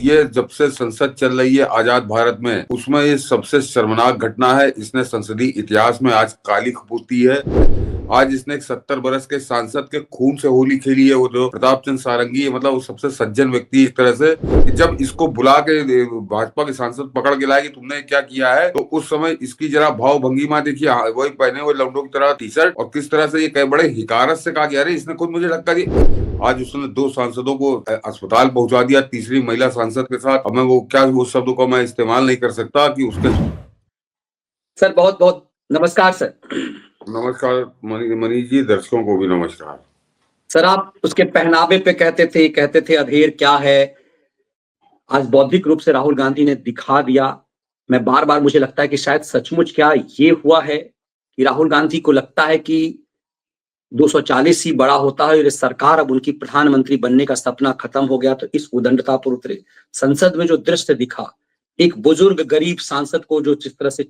ये जब से संसद चल रही है आजाद भारत में, उसमें ये सबसे शर्मनाक घटना है। इसने संसदीय इतिहास में आज काली खपूती है। आज इसने एक 70 बरस के सांसद के खून से होली खेली है। वो जो प्रताप चंद्र सारंगी है, मतलब वो सबसे सज्जन व्यक्ति एक तरह से, कि जब इसको बुला के भाजपा के सांसद पकड़ के लाए कि तुमने क्या किया है, तो उस समय इसकी जरा भाव भंगिमा देखिए। वही पहने हुए लौंडों की तरह टी शर्ट, और किस तरह से ये बड़े हिकारत से कहा गया, अरे इसने खुद मुझे धक्का दिया। आज उसने 2 सांसदों को अस्पताल पहुंचा दिया, तीसरी महिला सांसद के साथ। अब मैं वो क्या, वो शब्दों को मैं इस्तेमाल नहीं कर सकता कि उसके। सर बहुत बहुत नमस्कार सर। नमस्कार मनीष जी, दर्शकों को भी नमस्कार। सर आप उसके पहनावे पे कहते थे अधेर क्या है। आज बौद्धिक रूप से राहुल गांधी ने दिखा दिया। मैं बार बार मुझे लगता है कि शायद सचमुच क्या ये हुआ है कि राहुल गांधी को लगता है कि 240 ही बड़ा होता है और इस सरकार अब उनकी प्रधानमंत्री बनने का सपना खत्म हो गया, तो इस उदंडता पर उतरे। संसद में जो दृश्य दिखा, एक बुजुर्ग गरीब सांसद को जो जिस तरह से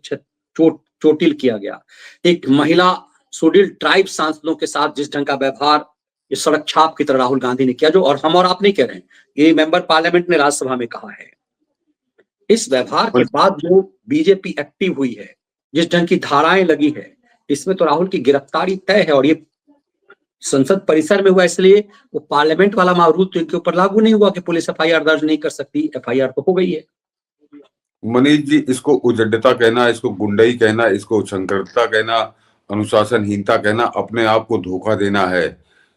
चोटिल किया गया, एक महिला सुडील ट्राइब सांसदों के साथ जिस ढंग का व्यवहार ये सड़क छाप की तरह राहुल गांधी ने किया, जो और हम और आप नहीं कह रहे हैं, ये मेंबर पार्लियामेंट ने राज्यसभा में कहा है। इस व्यवहार के बाद जो बीजेपी एक्टिव हुई है, जिस ढंग की धाराएं लगी है, इसमें तो राहुल की गिरफ्तारी तय है। और ये संसद परिसर में हुआ, इसलिए वो पार्लियामेंट वाला रूल तो इनके ऊपर लागू नहीं हुआ कि पुलिस एफआईआर दर्ज नहीं कर सकती। एफआईआर तो हो गई है। मनीष जी, इसको उजड्डता कहना, इसको गुंडई कहना, इसको उच्छृंखलता कहना, अनुशासनहीनता कहना, अपने आप को धोखा देना है।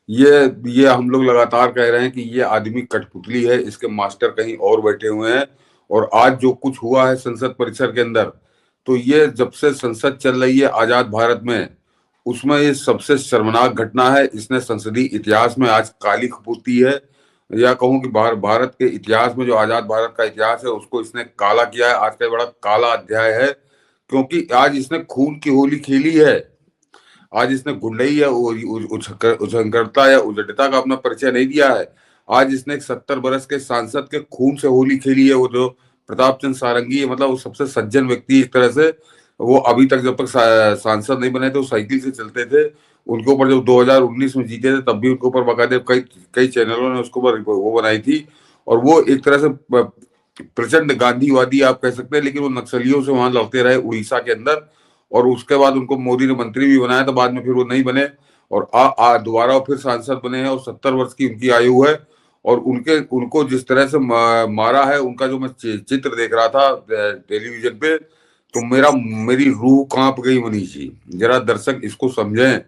ये हम लोग लगातार कह रहे हैं कि ये आदमी कठपुतली है, इसके मास्टर कहीं और बैठे हुए हैं। और आज जो कुछ हुआ है संसद परिसर के अंदर, तो ये जब से संसद चल रही है आजाद भारत में, उसमें ये सबसे शर्मनाक घटना है। इसने संसदीय इतिहास में आज काली खपूती है, या कहूं कि भारत के इतिहास में जो आजाद भारत का इतिहास है उसको इसने काला किया है। आज का बड़ा काला अध्याय है, क्योंकि आज इसने खून की होली खेली है। आज इसने गुंडई या उच्छृंखलता या उजड़ता का अपना परिचय नहीं दिया है। आज इसने एक 70 बरस के सांसद के खून से होली खेली है। वो जो प्रताप चंद्र सारंगी है, मतलब वो सबसे सज्जन व्यक्ति एक तरह से, वो अभी तक जब तक सांसद नहीं बने थे वो साइकिल से चलते थे। उनके ऊपर जब 2019 में जीते थे तब भी उनके ऊपर बाकायदे कई चैनलों ने उसके ऊपर वो बनाई थी। और वो एक तरह से प्रचंड गांधीवादी आप कह सकते हैं, लेकिन वो नक्सलियों से वहां लड़ते रहे उड़ीसा के अंदर। और उसके बाद उनको मोदी ने मंत्री भी बनाया था, बाद में फिर वो नहीं बने और दोबारा फिर सांसद बने हैं। और 70 वर्ष की उनकी आयु है। और उनको जिस तरह से मारा है, उनका जो मैं चित्र देख रहा था टेलीविजन पे, तो मेरी रूह कांप गई मनीष जी। जरा दर्शक इसको समझें,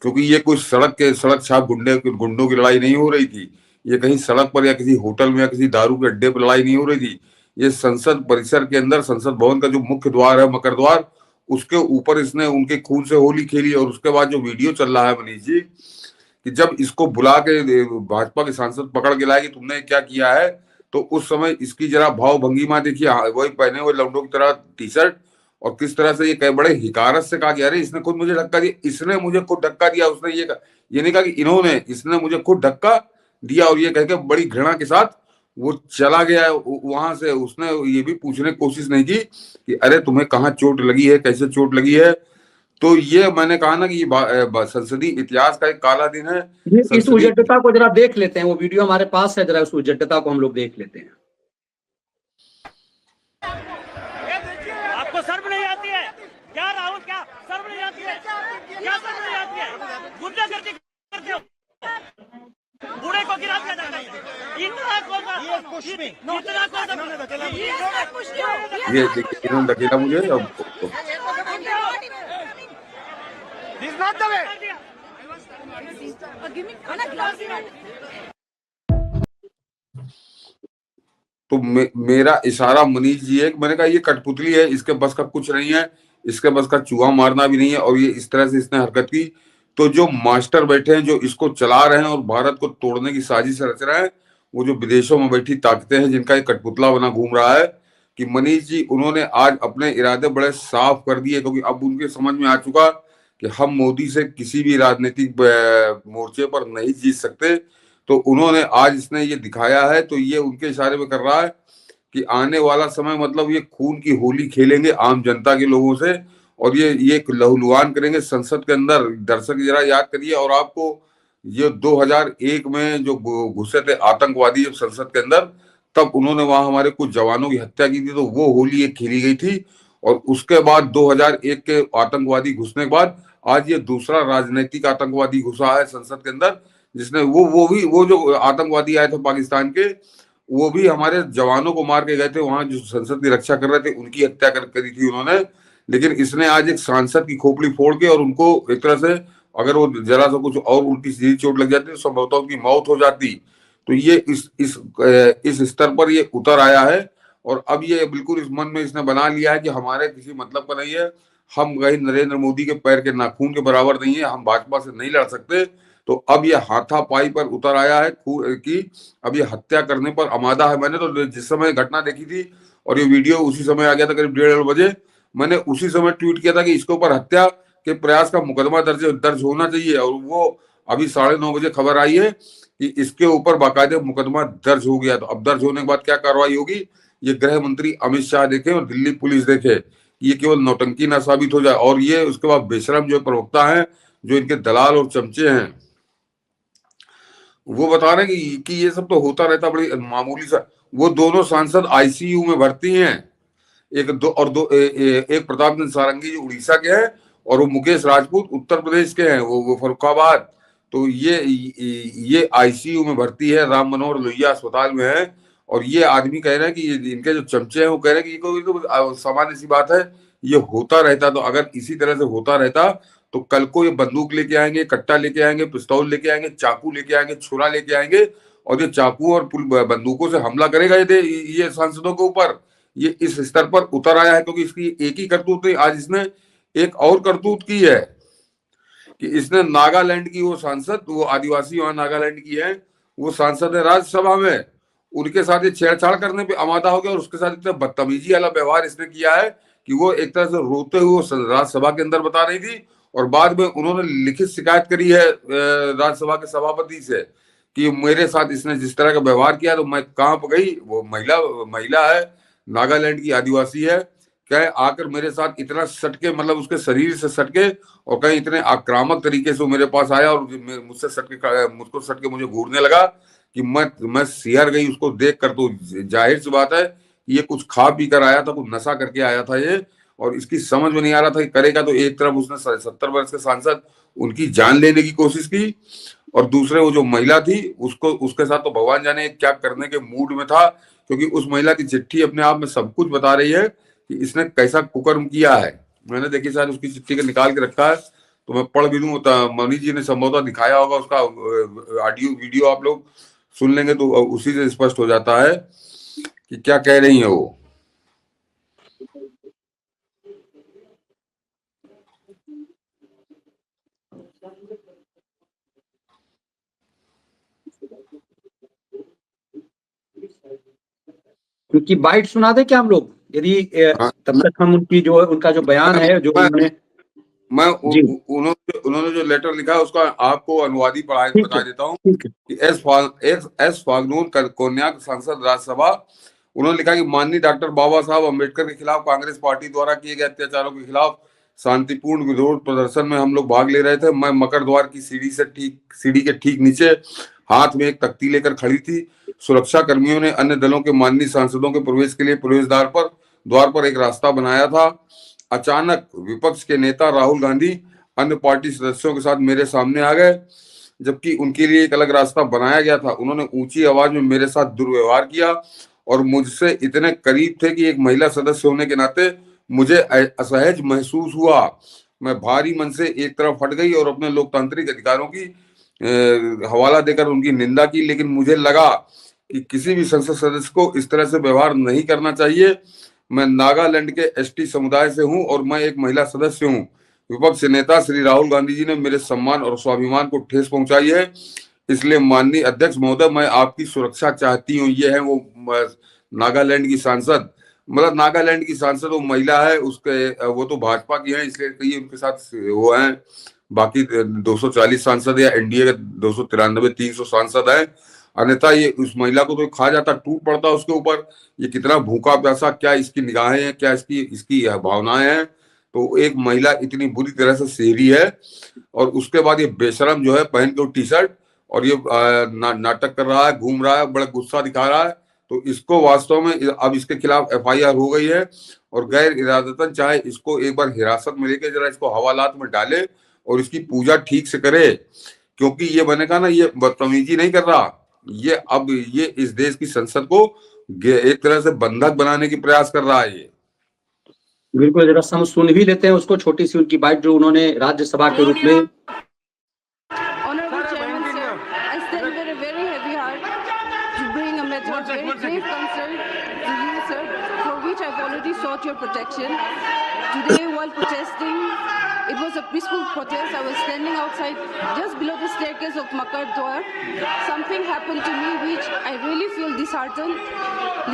क्योंकि ये कोई सड़क छाप गुंडों की लड़ाई नहीं हो रही थी। ये कहीं सड़क पर या किसी होटल में या किसी दारू के अड्डे पर लड़ाई नहीं हो रही थी। ये संसद परिसर के अंदर, संसद भवन का जो मुख्य द्वार है, मकर द्वार, उसके ऊपर इसने उनके खून से होली खेली। और उसके बाद जो वीडियो चल रहा है मनीष जी, कि जब इसको बुला के भाजपा के सांसद पकड़ के लाए कि तुमने क्या किया है, तो उस समय इसकी जरा भाव भंगिमा देखिए। वही पहने हुए लौंडों की तरह टी शर्ट, और किस तरह से ये बड़े हिकारत से कहा गया, अरे इसने खुद मुझे धक्का दिया, इसने मुझे खुद धक्का दिया। उसने ये नहीं कहा कि इन्होंने, इसने मुझे खुद धक्का दिया। और ये कहकर बड़ी घृणा के साथ वो चला गया वहां से। उसने ये भी पूछने की कोशिश नहीं की कि अरे तुम्हें कहाँ चोट लगी है, कैसे चोट लगी है। तो ये मैंने कहा ना कि ये संसदीय इतिहास का एक काला दिन है। इस उजड्डता को जरा देख लेते हैं, वो वीडियो हमारे पास है, जरा उस उजड्डता को हम लोग देख लेते हैं। आपको शर्म नहीं आती है क्या राहुल? क्या शर्म नहीं आती है? क्या शर्म नहीं आती है? गुंडागर्दी करते हो, बूढ़े को गिरा दिया जाता है। इतना ये देखिए इन्होंने धकेला मुझे। तो मेरा इशारा मनीष जी है कि मैंने कहा ये कठपुतली है, इसके बस का कुछ नहीं है, इसके बस का चूहा मारना भी नहीं है। और ये इस तरह से इसने हरकत की, तो जो मास्टर बैठे हैं, जो इसको चला रहे हैं और भारत को तोड़ने की साजिश रच रहे हैं, वो जो विदेशों में बैठी ताकतें हैं, जिनका एक कठपुतला बना घूम रहा है, कि मनीष जी उन्होंने आज अपने इरादे बड़े साफ कर दिए। क्योंकि अब उनके समझ में आ चुका कि हम मोदी से किसी भी राजनीतिक मोर्चे पर नहीं जीत सकते। तो उन्होंने आज इसने ये दिखाया है, तो ये उनके इशारे में कर रहा है कि आने वाला समय, मतलब ये खून की होली खेलेंगे आम जनता के लोगों से, और ये लहूलुहान करेंगे संसद के अंदर। दर्शक जरा याद करिए, और आपको ये 2001 में जो घुसे थे आतंकवादी जब संसद के अंदर, तब उन्होंने वहां हमारे कुछ जवानों की हत्या की थी, तो वो होली एक खेली गई थी। और उसके बाद 2001 के आतंकवादी घुसने के बाद आज ये दूसरा राजनीतिक आतंकवादी घुसा है संसद के अंदर, जिसने वो जो आतंकवादी आए थे पाकिस्तान के, वो भी हमारे जवानों को मार के गए थे, वहां जो संसद की रक्षा कर रहे थे उनकी हत्या करी थी उन्होंने। लेकिन इसने आज एक सांसद की खोपड़ी फोड़ के, और उनको एक तरह से अगर वो जरा सा कुछ और उल्टी सीधी चोट लग जाती तो संभवतः उनकी मौत हो जाती। तो ये इस स्तर पर ये उतर आया है, और अब ये बिल्कुल इस मन में इसने बना लिया है कि हमारे किसी मतलब का नहीं है, हम कहीं नरेंद्र मोदी के पैर के नाखून के बराबर नहीं है, हम भाजपा से नहीं लड़ सकते। तो अब ये हाथापाई पर उतर आया है कि अब ये हत्या करने पर आमादा है। मैंने तो जिस समय घटना देखी थी और ये वीडियो उसी समय आ गया था, करीब 1:30 बजे, मैंने उसी समय ट्वीट किया था कि इसके ऊपर हत्या के प्रयास का मुकदमा दर्ज होना चाहिए। और वो अभी 9:30 बजे खबर आई है कि इसके ऊपर बाकायदे मुकदमा दर्ज हो गया। तो अब दर्ज होने के बाद क्या कार्रवाई होगी, ये गृह मंत्री अमित शाह देखे और दिल्ली पुलिस देखे, ये केवल नौटंकी ना साबित हो जाए। और ये उसके बाद बेशरम जो प्रवक्ता हैं, जो इनके दलाल और चमचे हैं, वो बता रहे हैं कि ये सब तो होता रहता, बड़ी मामूली सा। वो दोनों सांसद आईसीयू में भर्ती हैं, एक प्रताप चंद्र सारंगी जो उड़ीसा के हैं, और वो मुकेश राजपूत उत्तर प्रदेश के हैं, वो फर्रुखाबाद। तो ये आईसीयू में भर्ती है, राम मनोहर लोहिया अस्पताल में है। और ये आदमी कह रहे हैं कि इनके जो चमचे हैं वो कह रहे हैं कि कोई तो सामान्य सी बात है, ये होता रहता। तो अगर इसी तरह से होता रहता तो कल को ये बंदूक लेके आएंगे, कट्टा लेके आएंगे, पिस्तौल लेके आएंगे, चाकू लेके आएंगे, छुरा लेके आएंगे, और ये चाकू और बंदूकों से हमला करेगा ये सांसदों के ऊपर। ये इस स्तर पर उतर आया है क्योंकि इसकी एक ही करतूत नहीं, आज इसने एक और करतूत की है कि इसने नागालैंड की वो सांसद, वो आदिवासी वहां नागालैंड की है, वो सांसद है राज्यसभा में, उनके साथ ये छेड़छाड़ करने पे आमादा हो गया। और उसके साथ इतना बदतमीजी वाला व्यवहार इसने किया है कि वो एक तरह से रोते हुए राज्यसभा के अंदर बता रही थी, और बाद में उन्होंने लिखित शिकायत करी है राज्यसभा के सभापति से कि मेरे साथ इसने जिस तरह का व्यवहार किया। तो मैं कहां पर गई, वो महिला है, नागालैंड की आदिवासी है, कहे आकर मेरे साथ इतना सटके, मतलब उसके शरीर से सटके, और कहीं इतने आक्रामक तरीके से मेरे पास आया और मुझको सटके मुझे घूरने लगा कि मैं सिहर गई उसको देख कर। तो जाहिर सी बात है ये कुछ खा पी कर आया था, कुछ नशा करके आया था ये, और इसकी समझ में नहीं आ रहा था कि करेगा। तो एक तरफ उसने 70 वर्ष के सांसद उनकी जान लेने की कोशिश की, और दूसरे वो जो महिला थी उसके साथ तो भगवान जाने क्या करने के मूड में था, क्योंकि उस महिला की चिट्ठी अपने आप में सब कुछ बता रही है कि इसने कैसा कुकर्म किया है। मैंने देखी शायद उसकी चिट्ठी को निकाल के रखा है, तो मैं पढ़ भी दूं। मनीष जी ने संभवतः दिखाया होगा, उसका ऑडियो वीडियो आप लोग सुन लेंगे तो उसी से स्पष्ट हो जाता है कि क्या कह रही है वो। उनकी बाइट सुना दे क्या हम लोग, यदि तब तक हम उनका जो बयान है जो उन्होंने जो लेटर लिखा है उसका आपको अनुवादी बता देता हूँ कि एस फागनून कोन्याक सांसद राज्यसभा, उन्होंने लिखा कि माननीय डॉक्टर बाबा साहब अम्बेडकर के खिलाफ कांग्रेस पार्टी द्वारा किए गए अत्याचारों के खिलाफ शांतिपूर्ण विरोध प्रदर्शन में हम लोग भाग ले रहे थे। मैं मकर द्वार की सीढ़ी के ठीक नीचे हाथ में एक तख्ती लेकर खड़ी थी। सुरक्षा कर्मियों ने अन्य दलों के माननीय सांसदों के प्रवेश के लिए प्रवेश द्वार पर एक रास्ता बनाया था। अचानक विपक्ष के नेता राहुल गांधी अन्य पार्टी सदस्यों के साथ मेरे सामने आ गए, जबकि उनके लिए एक अलग रास्ता बनाया गया था। उन्होंने ऊंची आवाज में मेरे साथ दुर्व्यवहार किया और मुझसे इतने करीब थे कि एक महिला सदस्य होने के नाते मुझे असहज महसूस हुआ। मैं भारी मन से एक तरफ हट गई और अपने लोकतांत्रिक अधिकारों की हवाला देकर उनकी निंदा की, लेकिन मुझे लगा कि किसी भी संसद सदस्य को इस तरह से व्यवहार नहीं करना चाहिए। मैं नागालैंड के एसटी समुदाय से हूं और मैं एक महिला सदस्य हूं। विपक्ष नेता श्री राहुल गांधी जी ने मेरे सम्मान और स्वाभिमान को ठेस पहुंचाई है, इसलिए माननीय अध्यक्ष महोदय मैं आपकी सुरक्षा चाहती हूँ। ये है वो नागालैंड की सांसद, मतलब नागालैंड की सांसद वो महिला है, उसके वो तो भाजपा की है इसलिए कई उनके साथ वो है। बाकी 240 सांसद या एनडीए के 293-300 सांसद है। अन्यथा ये उस महिला को तो खा जाता, टूट पड़ता उसके ऊपर। ये कितना भूखा प्यासा, क्या इसकी निगाहें हैं, क्या इसकी भावनाएं हैं। तो एक महिला इतनी बुरी तरह से सेहरी है, और उसके बाद ये बेशरम जो है पहन के टी शर्ट और ये नाटक कर रहा है, घूम रहा है, बड़ा गुस्सा दिखा रहा है। तो इसको वास्तव में अब इसके खिलाफ FIR हो गई है और गैर इरादतन चाहे इसको एक बार हिरासत में लेके जरा इसको हवालात में डाले और इसकी पूजा ठीक से करे, क्योंकि ये बनेगा ना, ये बदतमीजी नहीं कर रहा, ये अब ये इस देश की संसद को एक तरह से बंधक बनाने की प्रयास कर रहा है। ये बिल्कुल, जरा हम सुन भी लेते हैं उसको, छोटी सी उनकी बाइट जो उन्होंने राज्यसभा के रूप में। Honorable Chairman, sir, I stand with a very heavy heart to bring a matter of very grave concern to you, sir, for which I've already sought your protection. Today, while protesting, it was a peaceful protest. I was standing outside just below the staircase of Makar Dwar. Something happened to me which I really feel disheartened.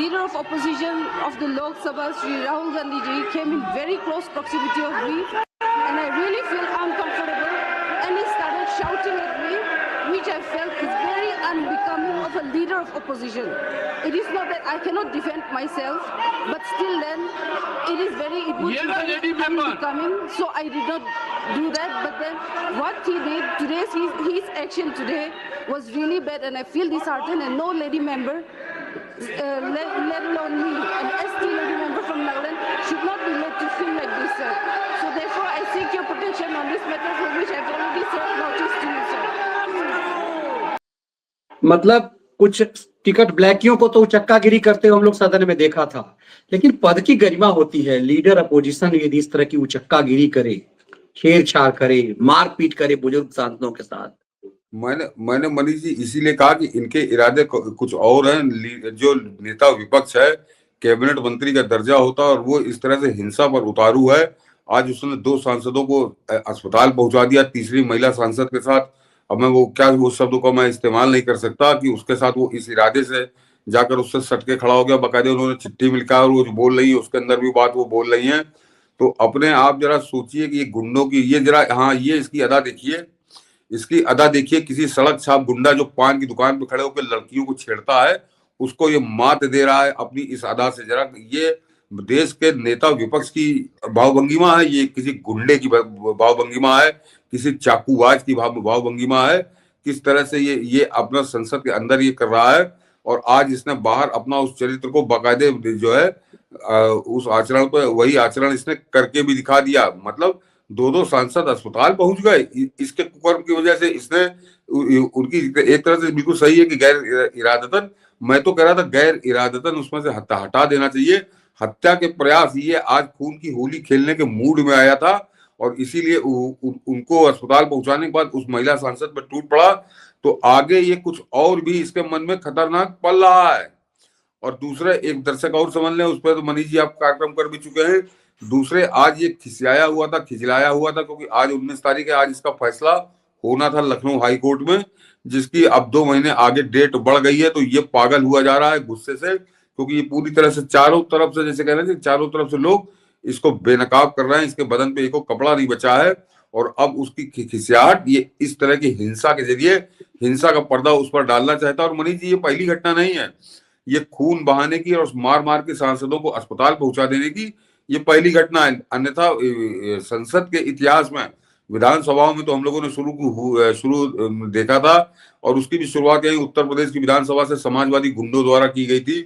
Leader of opposition of the Lok Sabha, Shri Rahul Gandhi ji, came in very close proximity of me, and I really feel uncomfortable, and he started shouting at me, which I felt is very unbecoming of a leader of opposition. It is not that I cannot defend myself, but still then, it would be very unbecoming, so I did not do that. But then what he did, his action today was really bad, and I feel disheartened, and no lady member, let alone me, an ST lady member from Nagaland, should not be made to feel like this, sir. So therefore, I seek your protection on this matter, for which I have already served notice to you, sir. मतलब कुछ ticket ब्लैकियों को तो चक्कागिरी करते हुए हम लोग सदन में देखा था, लेकिन पद की गरिमा होती है। लीडर अपोजिशन यदि इस तरह की उचक्कागिरी करे, छेड़छाड़ करे, मारपीट करे बुजुर्ग सांसदों के साथ। मैंने मनीष जी इसीलिए कहा कि इनके इरादे कुछ और हैं। जो नेता विपक्ष है, कैबिनेट मंत्री का दर्जा होता है और वो इस तरह से हिंसा पर उतारू है। आज उसने 2 सांसदों को अस्पताल पहुंचा दिया, तीसरी महिला सांसद के साथ। अब मैं वो शब्दों का मैं इस्तेमाल नहीं कर सकता कि उसके साथ वो इस इरादे से जाकर उससे सटके खड़ा हो गया। बाकायदे उन्होंने चिट्ठी में लिखा और वो जो बोल रही है उसके अंदर भी बात वो बोल रही है। तो अपने आप जरा सोचिए कि ये गुंडों की ये जरा, हाँ, ये इसकी अदा देखिए, इसकी अदा देखिए। किसी सड़क छाप गुंडा जो पान की दुकान पे खड़े होकर लड़कियों को छेड़ता है, उसको ये मात दे रहा है अपनी इस अदा से। जरा ये देश के नेता विपक्ष की भावभंगिमा है, ये किसी गुंडे की भावभंगिमा है, किसी चाकूबाज की भावभंगिमा है। किस तरह से ये अपना संसद के अंदर ये कर रहा है और आज इसने बाहर अपना उस चरित्र को बाकायदे जो है उस आचरण पर वही आचरण इसने करके भी दिखा दिया। मतलब 2 सांसद अस्पताल पहुंच गए इसके कुकर्म की वजह से। इसने उनकी एक तरह से बिल्कुल सही है कि गैर इरादतन, मैं तो कह रहा था गैर इरादतन उसमें से हटा देना चाहिए। हत्या के प्रयास, ये आज खून की होली खेलने के मूड में आया था और इसीलिए उनको अस्पताल पहुंचाने के बाद उस महिला सांसद पर टूट पड़ा। तो आगे ये कुछ और भी इसके मन में खतरनाक पल रहा है। और दूसरे एक दर्शक और समझ लें, उस पर तो मनीष जी आप कार्यक्रम कर भी चुके हैं। दूसरे आज ये खिसिलाया हुआ था क्योंकि आज 19 तारीख है, आज इसका फैसला होना था लखनऊ हाई कोर्ट में, जिसकी अब 2 महीने आगे डेट बढ़ गई है। तो ये पागल हुआ जा रहा है गुस्से से, क्योंकि ये पूरी तरह से चारों तरफ से, जैसे कह रहे थे, चारों तरफ से लोग इसको बेनकाब कर रहे हैं। इसके बदन पे एक कपड़ा नहीं बचा है और अब उसकी खिसियाहट ये इस तरह की हिंसा के जरिए हिंसा का पर्दा उस पर डालना चाहता है। और मनीष जी ये पहली घटना नहीं है, ये खून बहाने की और मार के सांसदों को अस्पताल पहुंचा देने की ये पहली घटना है। अन्यथा संसद के इतिहास में, विधानसभाओं में तो हम लोगों ने शुरू देखा था और उसकी भी शुरुआत यही उत्तर प्रदेश की विधानसभा से समाजवादी गुंडों द्वारा की गई थी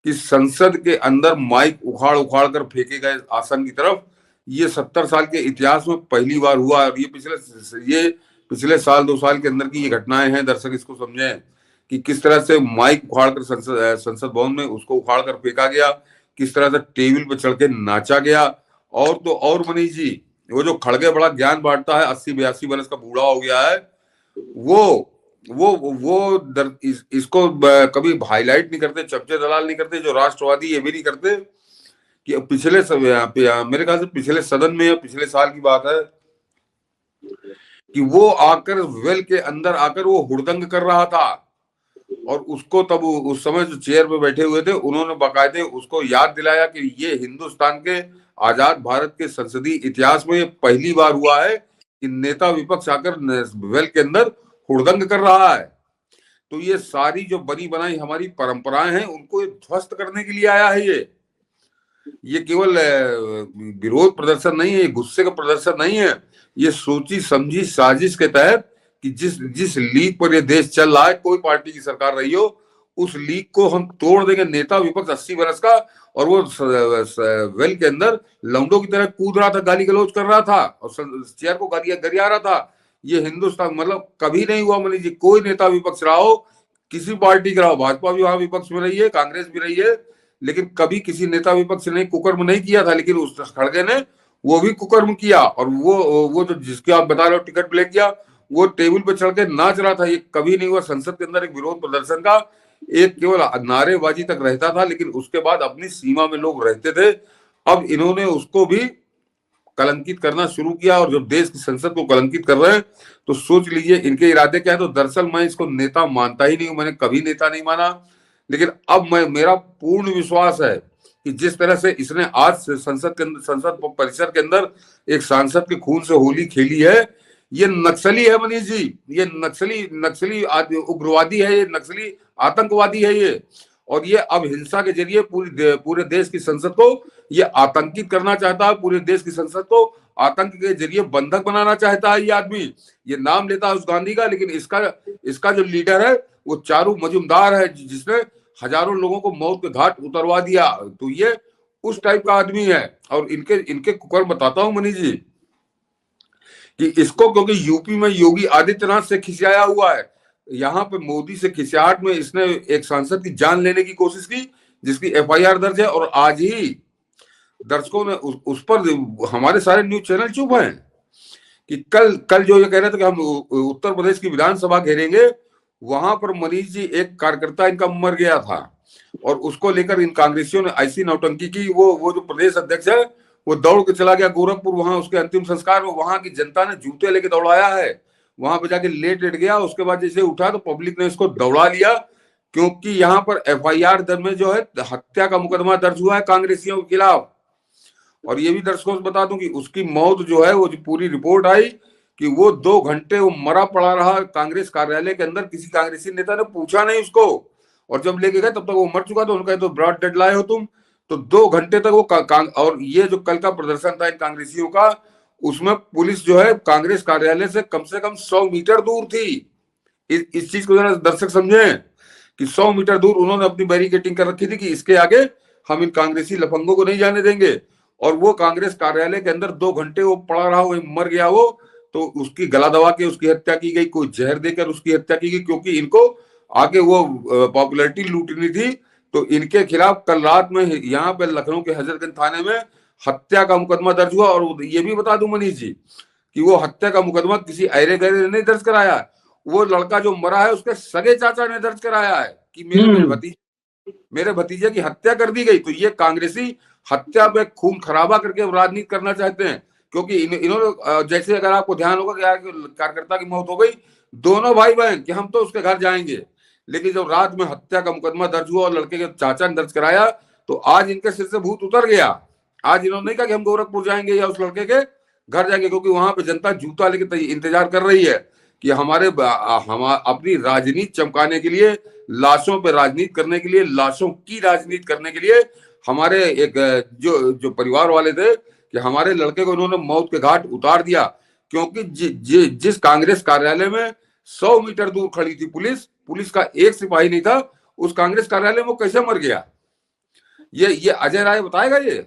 कि संसद के अंदर माइक उखाड़ कर फेंके गए आसन की तरफ। ये 70 साल के इतिहास में पहली बार हुआ और ये पिछले साल 2 साल के अंदर की ये घटनाएं हैं। दर्शक इसको समझें कि किस तरह से माइक उखाड़कर संसद भवन में उसको उखाड़ कर फेंका गया, किस तरह से टेबल पे चढ़ के नाचा गया। और तो और मनीष जी, वो जो खड़गे बड़ा ज्ञान बांटता है, 80-82 बरस का बूढ़ा हो गया है, वो इसको कभी हाईलाइट नहीं करते, चर्चे दलाल नहीं करते, जो राष्ट्रवादी ये भी नहीं करते कि पिछले मेरे ख्याल से पिछले सदन में या पिछले साल की बात है कि वो आकर वेल के अंदर आकर वो हुड़दंग कर रहा था और उसको तब उस समय जो चेयर पे बैठे हुए थे उन्होंने बाकायदे उसको याद दिलाया कि ये हिंदुस्तान के आजाद भारत के संसदीय इतिहास में पहली बार हुआ है कि नेता विपक्ष आकर वेल के अंदर हुड़दंग कर रहा है। तो ये सारी जो बनी बनाई हमारी परंपराएं हैं उनको ध्वस्त करने के लिए आया है। ये केवल विरोध प्रदर्शन नहीं है, गुस्से का प्रदर्शन नहीं है, ये सोची समझी साजिश के तहत कि जिस लीग पर ये देश चल रहा है, कोई पार्टी की सरकार रही हो, उस लीग को हम तोड़ देंगे। नेता विपक्ष 80 बरस का, और वो वेल के अंदर लौंडों की तरह कूद रहा था, गाली गलौज कर रहा था और चेयर को गरिया रहा था। ये हिंदुस्तान मतलब कभी नहीं हुआ मनीष जी। कोई नेता विपक्ष रहा हो, किसी पार्टी का रहा, भाजपा भी वहां विपक्ष में रही है, कांग्रेस भी रही है, लेकिन कभी किसी नेता विपक्ष ने कुकर्म नहीं किया था। लेकिन उस खड़गे ने वो भी कुकर्म किया, और वो जो जिसके आप बता रहे हो टिकट ब्लैक किया, वो टेबल पे चढ़ के नाच रहा था। ये कभी नहीं हुआ। संसद के अंदर एक विरोध प्रदर्शन का एक केवल नारेबाजी तक रहता था, लेकिन उसके बाद अपनी सीमा में लोग रहते थे। अब इन्होंने उसको भी कलंकित करना शुरू किया, और जब देश की संसद को कलंकित कर रहे हैं तो सोच लीजिए इनके इरादे क्या है। तो दरअसल मैं इसको नेता मानता ही नहीं हूं, मैंने कभी नेता नहीं माना, लेकिन अब मेरा पूर्ण विश्वास है कि जिस तरह से इसने आज संसद परिसर के अंदर एक सांसद के खून से होली खेली है, ये नक्सली है मनीष जी। ये नक्सली उग्रवादी है, ये नक्सली आतंकवादी है ये। और ये अब हिंसा के जरिए पूरे देश की संसद को ये आतंकित करना चाहता है। पूरे देश की संसद को आतंक के जरिए बंधक बनाना चाहता है ये आदमी। ये नाम लेता है उस गांधी का, लेकिन इसका जो लीडर है वो चारू मजुमदार है, जिसने हजारों लोगों को मौत के घाट उतरवा दिया। तो ये उस टाइप का आदमी है। और इनके कुकर बताता हूं मनीष जी कि इसको, क्योंकि यूपी में योगी आदित्यनाथ से खिसियाया हुआ है, यहाँ पे मोदी से खिसियाहट में इसने एक सांसद की जान लेने की कोशिश की, जिसकी एफआईआर दर्ज है। और आज ही दर्शकों ने उस पर हमारे सारे न्यूज चैनल चुप हैं कि कल जो ये कह रहे थे कि हम उत्तर प्रदेश की विधानसभा घेरेंगे, वहां पर मनीष जी एक कार्यकर्ता इनका मर गया था, और उसको लेकर इन कांग्रेसियों ने ऐसी नौटंकी की। वो जो प्रदेश अध्यक्ष है वो दौड़ के चला गया गोरखपुर, वहां उसके अंतिम संस्कार में वहां की जनता ने जूते लेके दौड़ाया है। वहां पे जाके लेट गया, उसके बाद जैसे उठा तो पब्लिक ने इसको दौड़ा लिया, क्योंकि यहाँ पर एफआईआर दर्ज में जो है हत्या का मुकदमा दर्ज हुआ है कांग्रेसियों के खिलाफ। और ये भी दर्शकों से बता दूं कि उसकी मौत जो है, वो जो पूरी रिपोर्ट आई कि वो 2 घंटे वो मरा पड़ा रहा कांग्रेस कार्यालय के अंदर, किसी कांग्रेसी नेता ने पूछा नहीं उसको, और जब लेके गए तब तक वो मर चुका था। उनका तो ब्रॉड डेड लाए हो तुम, तो 2 घंटे तक वो और ये जो कल का प्रदर्शन था इन कांग्रेसियों का, उसमें पुलिस जो है कांग्रेस कार्यालय से कम 100 मीटर दूर थी। इस चीज को जरा दर्शक समझे कि 100 मीटर दूर उन्होंने अपनी बैरिकेटिंग कर रखी थी कि इसके आगे हम इन कांग्रेसी लफंगों को नहीं जाने देंगे। और वो कांग्रेस कार्यालय के अंदर 2 घंटे वो पड़ा रहा, वो मर गया वो। तो उसकी गला दबा के उसकी हत्या की गई, कोई जहर देकर उसकी हत्या की गई, क्योंकि इनको आगे वो पॉपुलैरिटी लूटनी थी। तो इनके खिलाफ कल रात में यहाँ पे लखनऊ के हजरतगंज थाने में हत्या का मुकदमा दर्ज हुआ। और ये भी बता दूं मनीष जी कि वो हत्या का मुकदमा किसी अरे गहरे ने नहीं दर्ज कराया, वो लड़का जो मरा है उसके सगे चाचा ने दर्ज कराया है कि मेरे भतीजे की हत्या कर दी गई। तो ये कांग्रेसी हत्या पे खून खराबा करके राजनीति करना चाहते हैं, क्योंकि इन्होंने जैसे अगर आपको ध्यान होगा कि कार्यकर्ता की मौत हो गई, दोनों भाई बहन कि हम तो उसके घर जाएंगे, लेकिन जब रात में हत्या का मुकदमा दर्ज हुआ और लड़के के चाचा ने दर्ज कराया, तो आज इनके सिर से भूत उतर गया। आज इन्होंने नहीं कहा कि हम गोरखपुर जाएंगे या उस लड़के के घर जाएंगे, क्योंकि वहां पे जनता जूता लेके इंतजार कर रही है कि हम अपनी राजनीति चमकाने के लिए, लाशों पे राजनीति करने के लिए, लाशों की राजनीति करने के लिए हमारे एक जो परिवार वाले थे कि हमारे लड़के को उन्होंने मौत के घाट उतार दिया। क्योंकि जिस कांग्रेस कार्यालय में 100 मीटर दूर खड़ी थी पुलिस का एक सिपाही नहीं था, उस कांग्रेस कार्यालय में वो कैसे मर गया, ये अजय राय बताएगा ये,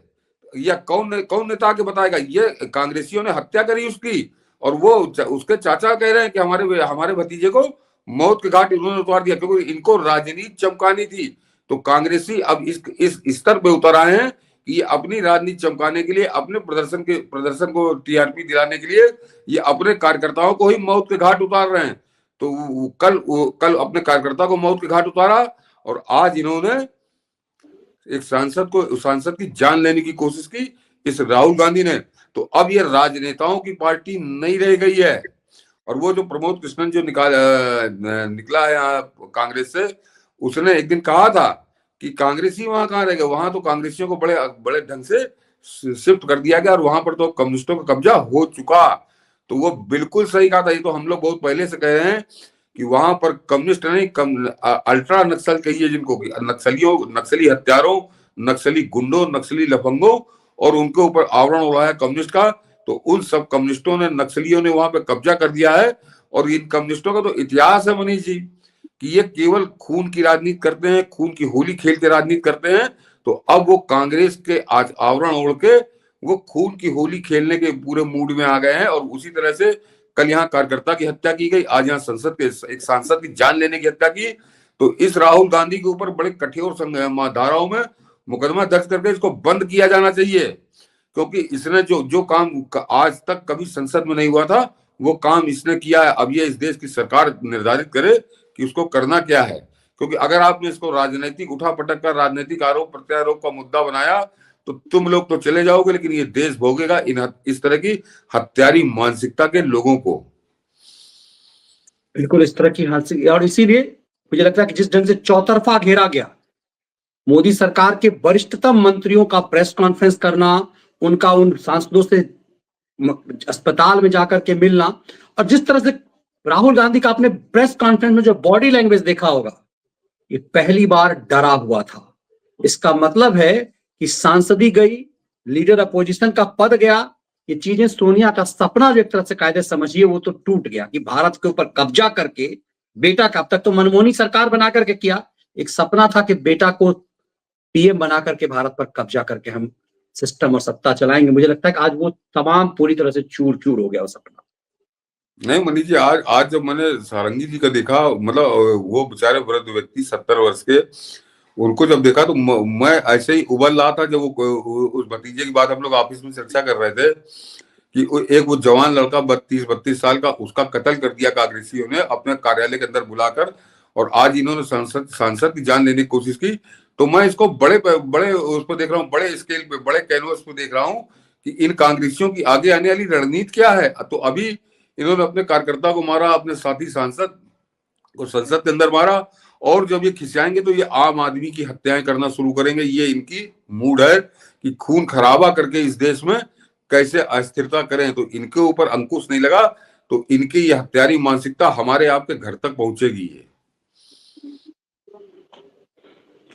या कौन नेता के बताएगा? ये कांग्रेसियों ने हत्या करी उसकी, और वो उसके चाचा कह रहे हैं कि हमारे भतीजे को मौत के घाट इन्होंने उतार दिया, क्योंकि इनको राजनीति चमकानी थी। तो कांग्रेसी अब इस स्तर पे उतर आए हैं कि ये अपनी राजनीति चमकाने के लिए, अपने प्रदर्शन को टीआरपी दिलाने के लिए ये अपने कार्यकर्ताओं को ही मौत के घाट उतार रहे हैं। तो कल अपने कार्यकर्ता को मौत के घाट उतारा, और आज इन्होंने एक सांसद की जान लेने की कोशिश की इस राहुल गांधी ने। तो अब ये राजनेताओं की पार्टी नहीं रह गई है। और वो जो प्रमोद कृष्णन जो निकला है यहाँ कांग्रेस से, उसने एक दिन कहा था कि कांग्रेसी वहां कहाँ रह गए, वहां तो कांग्रेसियों को बड़े ढंग से शिफ्ट कर दिया गया, और वहां पर तो कम्युनिस्टों का कब्जा हो चुका। तो वो बिल्कुल सही कहा था। ये तो हम लोग बहुत पहले से कह रहे हैं कि वहां पर कम्युनिस्ट नहीं, अल्ट्रा नक्सल कहिए जिनको, नक्सली हत्यारों, नक्सली गुंडों, नक्सली लफंगों, और उनके ऊपर आवरण उड़ाया कम्युनिस्ट का। तो उन सब कम्युनिस्टों ने, नक्सलियों ने वहां पे कब्जा कर दिया है। और इन कम्युनिस्टों का तो इतिहास है मनीष जी कि ये केवल खून की राजनीति करते हैं, खून की होली खेल के राजनीति करते हैं। तो अब वो कांग्रेस के आज आवरण ओढ़ के वो खून की होली खेलने के पूरे मूड में आ गए हैं। और उसी तरह से कल यहाँ कार्यकर्ता की हत्या की गई, आज यहाँ संसद के एक सांसद की जान लेने की हत्या की। तो इस राहुल गांधी के ऊपर बड़े कठोर धाराओं में मुकदमा दर्ज करके इसको बंद किया जाना चाहिए, क्योंकि इसने जो काम आज तक कभी संसद में नहीं हुआ था वो काम इसने किया है। अब ये इस देश की सरकार निर्धारित करे कि उसको करना क्या है, क्योंकि अगर आपने इसको राजनीतिक उठापटक कर राजनीतिक आरोप प्रत्यारोप का मुद्दा बनाया तो तुम लोग तो चले जाओगे, लेकिन ये देश भोगेगा इस तरह की हत्यारी मानसिकता के लोगों को। बिल्कुल इस तरह की हादसे, और इसीलिए मुझे लगता है कि जिस ढंग से चौतरफा घेरा गया, मोदी सरकार के वरिष्ठतम मंत्रियों का प्रेस कॉन्फ्रेंस करना, उनका उन सांसदों से अस्पताल में जाकर के मिलना, और जिस तरह से राहुल गांधी का आपने प्रेस कॉन्फ्रेंस में जो बॉडी लैंग्वेज देखा होगा, ये पहली बार डरा हुआ था। इसका मतलब है कि सांसदी गई, लीडर अपोजिशन का पद गया, ये चीजें सोनिया का सपना जो एक तरह से कायदे समझिए वो तो टूट गया कि भारत के ऊपर कब्जा करके बेटा का, अब तक तो मनमोहनी सरकार बना करके किया, एक सपना था कि बेटा को पीएम बना करके भारत पर कब्जा करके हम सिस्टम और सत्ता चलाएंगे। मुझे लगता है कि आज वो तमाम पूरी तरह से चूर चूर हो गया वो सपना। नहीं मनीष जी, आज जब मैंने सारंगी जी का देखा, मतलब वो बेचारे वृद्ध व्यक्ति 70 वर्ष के, उनको जब देखा तो मैं ऐसे ही उबल रहा था जब वो उस भतीजे की बात हम लोग ऑफिस में चर्चा कर रहे थे कि वो जवान लड़का 32 साल का, उसका कत्ल कर दिया कांग्रेसियों ने अपने कार्यालय के अंदर बुलाकर, और आज इन्होंने सांसद की जान लेने की कोशिश की। तो मैं इसको बड़े बड़े उस पर देख रहा हूँ, बड़े स्केल पे, बड़े कैनवस पे देख रहा हूँ कि इन कांग्रेसियों की आगे आने वाली रणनीति क्या है। तो अभी इन्होंने अपने कार्यकर्ता को मारा, अपने साथी सांसद को संसद के अंदर मारा, और जब ये खिसियाएंगे तो ये आम आदमी की हत्याएं करना शुरू करेंगे। ये इनकी मूड है कि खून खराबा करके इस देश में कैसे अस्थिरता करें। तो इनके ऊपर अंकुश नहीं लगा तो इनकी ये हत्यारी मानसिकता हमारे आपके घर तक पहुंचेगी। ये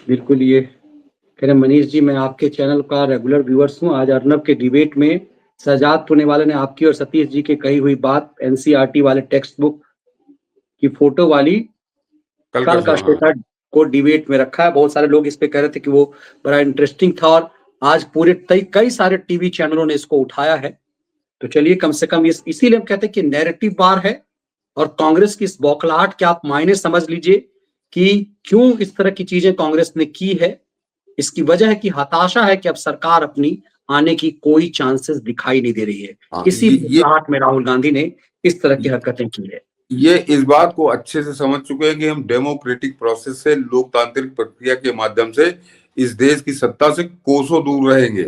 बिल्कुल, ये कह रहे मनीष जी, मैं आपके चैनल का रेगुलर व्यूअर्स हूँ। आज अर्नब के डिबेट में सजाद पुनेवाले ने आपकी और सतीश जी की कही हुई बात एनसीईआरटी वाले टेक्स्ट बुक की फोटो वाली कल का स्टेटस को डिबेट में रखा है। बहुत सारे लोग इस पे कह रहे थे कि वो बड़ा इंटरेस्टिंग था, और आज पूरे कई सारे टीवी चैनलों ने इसको उठाया है। तो चलिए, कम से कम इसीलिए हम कहते हैं कि नैरेटिव बार है, और कांग्रेस की इस बौखलाहट के आप मायने समझ लीजिए कि क्यों इस तरह की चीजें कांग्रेस ने की है। इसकी वजह है कि हताशा है कि अब सरकार अपनी आने की कोई चांसेस दिखाई नहीं दे रही है। इसी बौखलाहट में राहुल गांधी ने इस तरह की हरकतें की है। ये इस बात को अच्छे से समझ चुके हैं कि हम डेमोक्रेटिक प्रोसेस से, लोकतांत्रिक प्रक्रिया के माध्यम से इस देश की सत्ता से कोसों दूर रहेंगे।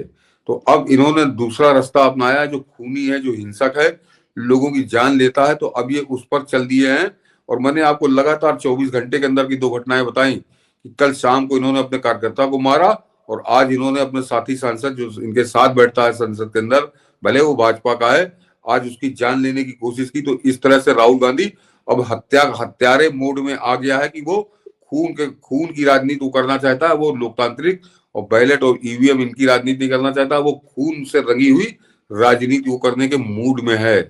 तो अब इन्होंने दूसरा रास्ता अपनाया जो खूनी है, जो हिंसक है, लोगों की जान लेता है। तो अब ये उस पर चल दिए हैं। और मैंने आपको लगातार 24 घंटे के अंदर की 2 घटनाएं बताई कि कल शाम को इन्होंने अपने कार्यकर्ता को मारा, और आज इन्होंने अपने साथी सांसद जो इनके साथ बैठता है संसद के अंदर, भले वो भाजपा का है, आज उसकी जान लेने की कोशिश की। तो इस तरह से राहुल गांधी अब हत्यारे मोड में आ गया है कि वो खून की राजनीति करना चाहता है। वो लोकतांत्रिक और बैलेट और ईवीएम इनकी राजनीति करना चाहता है। वो खून से रंगी हुई राजनीति वो करने के मूड में है।